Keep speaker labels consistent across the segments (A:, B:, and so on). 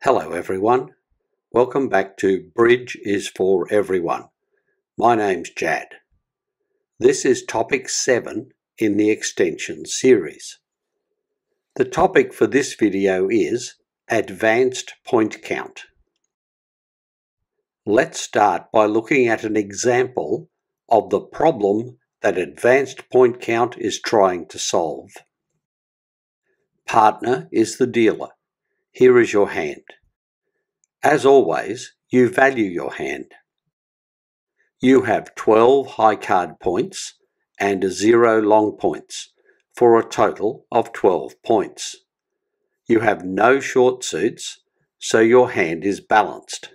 A: Hello everyone, welcome back to Bridge is for Everyone. My name's Jad. This is topic 7 in the extension series. The topic for this video is Advanced Point Count. Let's start by looking at an example of the problem that Advanced Point Count is trying to solve. Partner is the dealer. Here is your hand. As always, you value your hand. You have 12 high card points and 0 long points for a total of 12 points. You have no short suits, so your hand is balanced.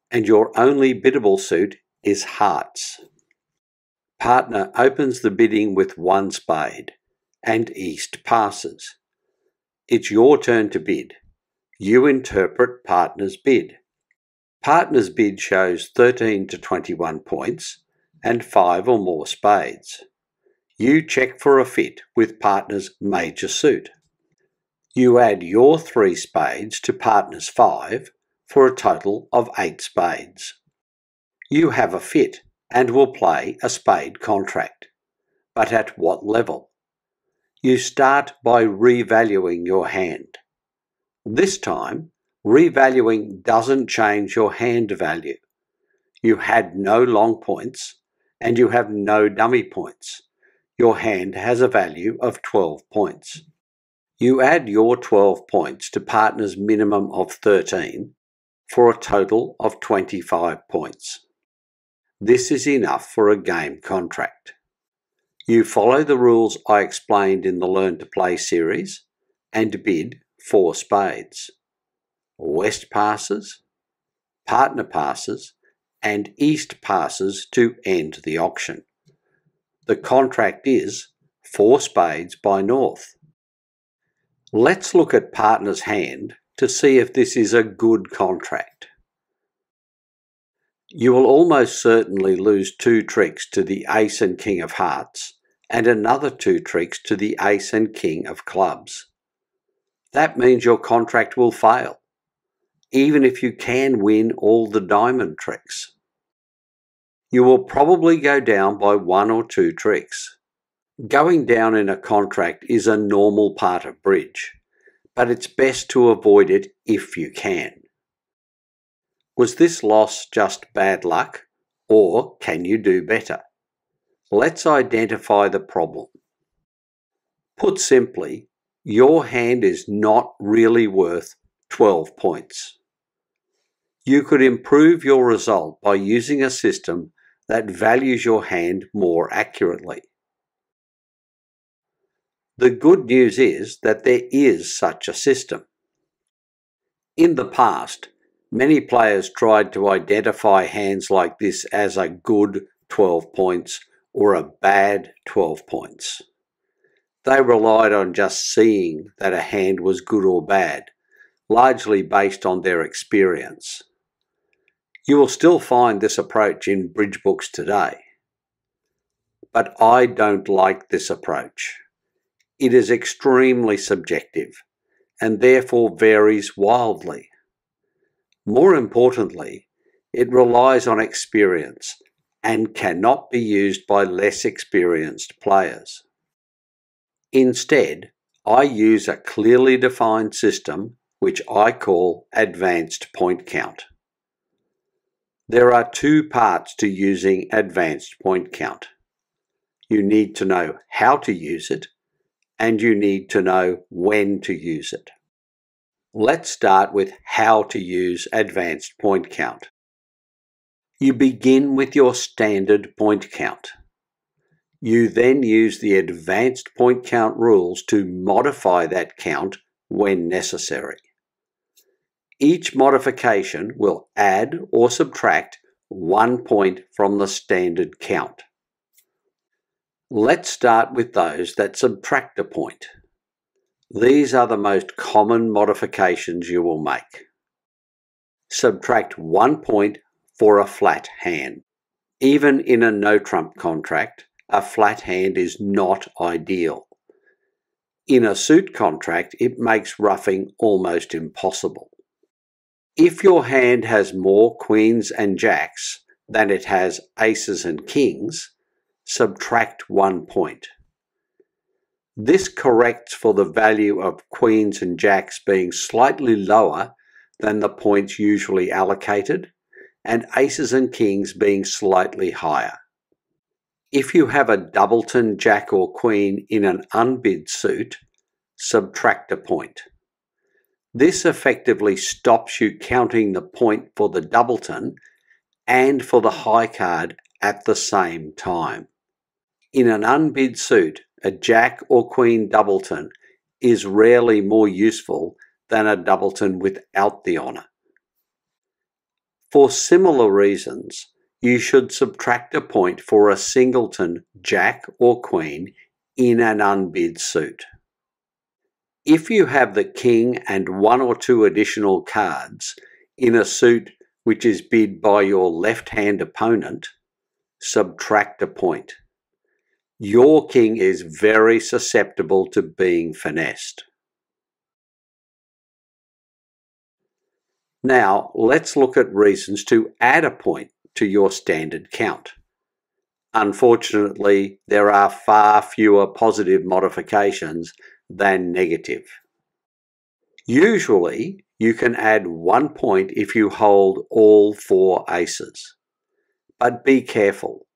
A: And your only biddable suit is hearts. Partner opens the bidding with 1 spade and East passes. It's your turn to bid. You interpret partner's bid. Partner's bid shows 13 to 21 points and 5 or more spades. You check for a fit with partner's major suit. You add your 3 spades to partner's 5 for a total of 8 spades. You have a fit and will play a spade contract. But at what level? You start by revaluing your hand. This time, revaluing doesn't change your hand value. You had no long points and you have no dummy points. Your hand has a value of 12 points. You add your 12 points to partner's minimum of 13 for a total of 25 points. This is enough for a game contract. You follow the rules I explained in the Learn to Play series and bid 4 spades. West passes, partner passes, and East passes to end the auction. The contract is 4 spades by North. Let's look at partner's hand to see if this is a good contract. You will almost certainly lose 2 tricks to the Ace and King of Hearts and another 2 tricks to the Ace and King of Clubs. That means your contract will fail, even if you can win all the diamond tricks. You will probably go down by 1 or 2 tricks. Going down in a contract is a normal part of bridge, but it's best to avoid it if you can. Was this loss just bad luck, or can you do better? Let's identify the problem. Put simply, your hand is not really worth 12 points. You could improve your result by using a system that values your hand more accurately. The good news is that there is such a system. In the past, many players tried to identify hands like this as a good 12 points or a bad 12 points. They relied on just seeing that a hand was good or bad, largely based on their experience. You will still find this approach in bridge books today. But I don't like this approach. It is extremely subjective and therefore varies wildly. More importantly, it relies on experience and cannot be used by less experienced players. Instead, I use a clearly defined system which I call Advanced Point Count. There are 2 parts to using Advanced Point Count. You need to know how to use it, and you need to know when to use it. Let's start with how to use Advanced Point Count. You begin with your standard point count. You then use the Advanced Point Count rules to modify that count when necessary. Each modification will add or subtract 1 point from the standard count. Let's start with those that subtract a point. These are the most common modifications you will make. Subtract 1 point for a flat hand. Even in a no-trump contract, a flat hand is not ideal. In a suit contract, it makes ruffing almost impossible. If your hand has more queens and jacks than it has aces and kings, subtract 1 point. This corrects for the value of queens and jacks being slightly lower than the points usually allocated, and aces and kings being slightly higher. If you have a doubleton, jack or queen in an unbid suit, subtract a point. This effectively stops you counting the point for the doubleton and for the high card at the same time. In an unbid suit, a jack or queen doubleton is rarely more useful than a doubleton without the honour. For similar reasons, you should subtract a point for a singleton jack or queen in an unbid suit. If you have the king and 1 or 2 additional cards in a suit which is bid by your left-hand opponent, subtract a point. Your king is very susceptible to being finessed. Now let's look at reasons to add a point to your standard count. Unfortunately, there are far fewer positive modifications than negative. Usually, you can add 1 point if you hold all 4 aces. But be careful.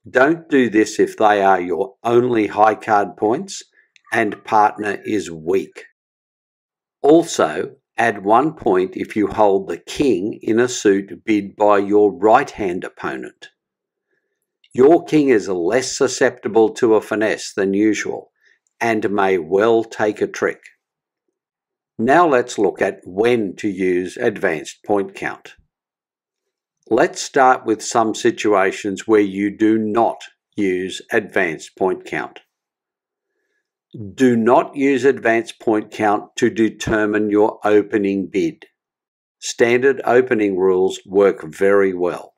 A: Don't do this if they are your only high card points and partner is weak. Also, add 1 point if you hold the king in a suit bid by your right-hand opponent. Your king is less susceptible to a finesse than usual and may well take a trick. Now let's look at when to use advanced point count. Let's start with some situations where you do not use advanced point count. Do not use advanced point count to determine your opening bid. Standard opening rules work very well.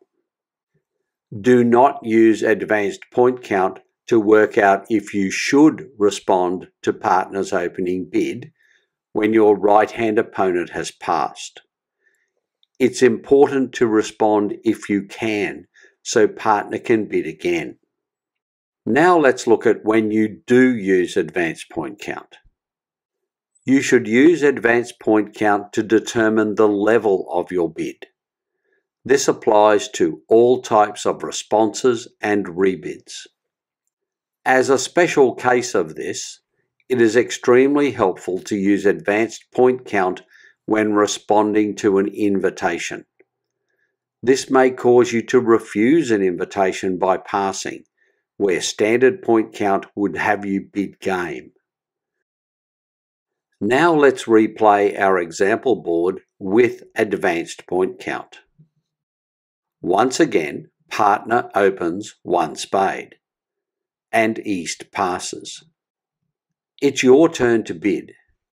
A: Do not use advanced point count to work out if you should respond to partner's opening bid when your right-hand opponent has passed. It's important to respond if you can, so partner can bid again. Now let's look at when you do use advanced point count. You should use advanced point count to determine the level of your bid. This applies to all types of responses and rebids. As a special case of this, it is extremely helpful to use advanced point count when responding to an invitation. This may cause you to refuse an invitation by passing, where standard point count would have you bid game. Now let's replay our example board with advanced point count. Once again, partner opens 1 spade, and East passes. It's your turn to bid.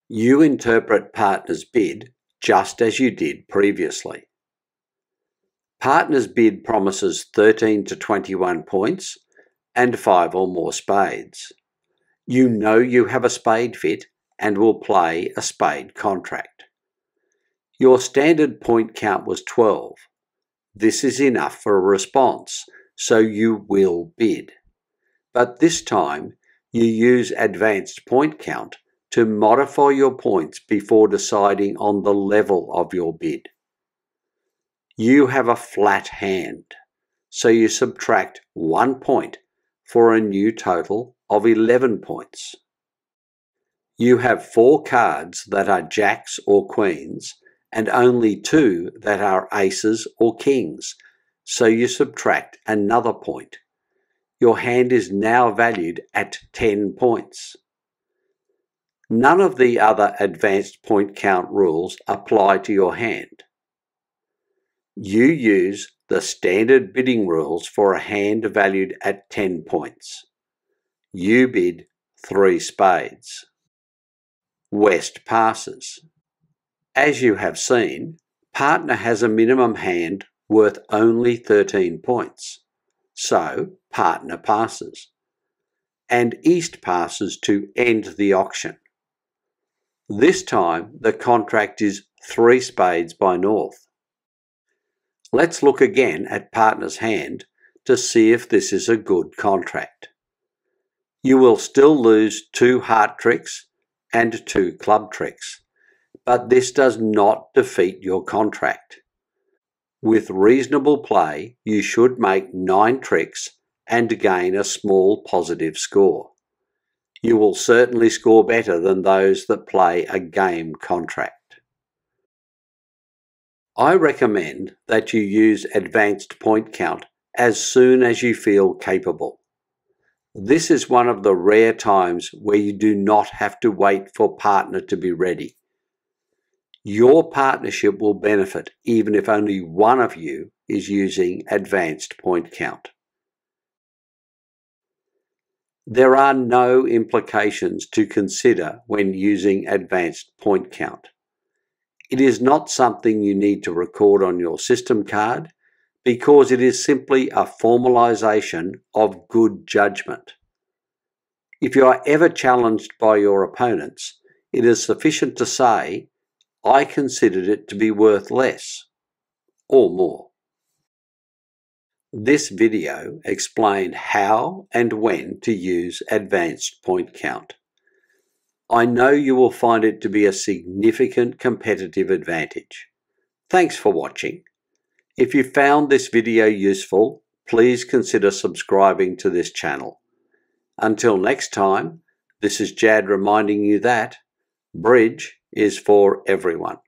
A: You interpret partner's bid just as you did previously. Partner's bid promises 13 to 21 points and 5 or more spades. You know you have a spade fit and will play a spade contract. Your standard point count was 12. This is enough for a response, so you will bid. But this time, you use advanced point count to modify your points before deciding on the level of your bid. You have a flat hand, so you subtract 1 point for a new total of 11 points. You have 4 cards that are jacks or queens and only 2 that are aces or kings, so you subtract another point. Your hand is now valued at 10 points. None of the other advanced point count rules apply to your hand. You use the standard bidding rules for a hand valued at 10 points. You bid 3 spades. West passes. As you have seen, partner has a minimum hand worth only 13 points, so partner passes, and East passes to end the auction. This time the contract is 3 spades by North. Let's look again at partner's hand to see if this is a good contract. You will still lose 2 heart tricks and 2 club tricks, but this does not defeat your contract. With reasonable play, you should make 9 tricks and gain a small positive score. You will certainly score better than those that play a game contract. I recommend that you use advanced point count as soon as you feel capable. This is one of the rare times where you do not have to wait for partner to be ready. Your partnership will benefit even if only one of you is using advanced point count. There are no implications to consider when using advanced point count. It is not something you need to record on your system card because it is simply a formalization of good judgment. If you are ever challenged by your opponents, it is sufficient to say, "I considered it to be worth less," or more. This video explained how and when to use advanced point count. I know you will find it to be a significant competitive advantage. Thanks for watching. If you found this video useful, please consider subscribing to this channel. Until next time, this is Jad reminding you that bridge is for everyone.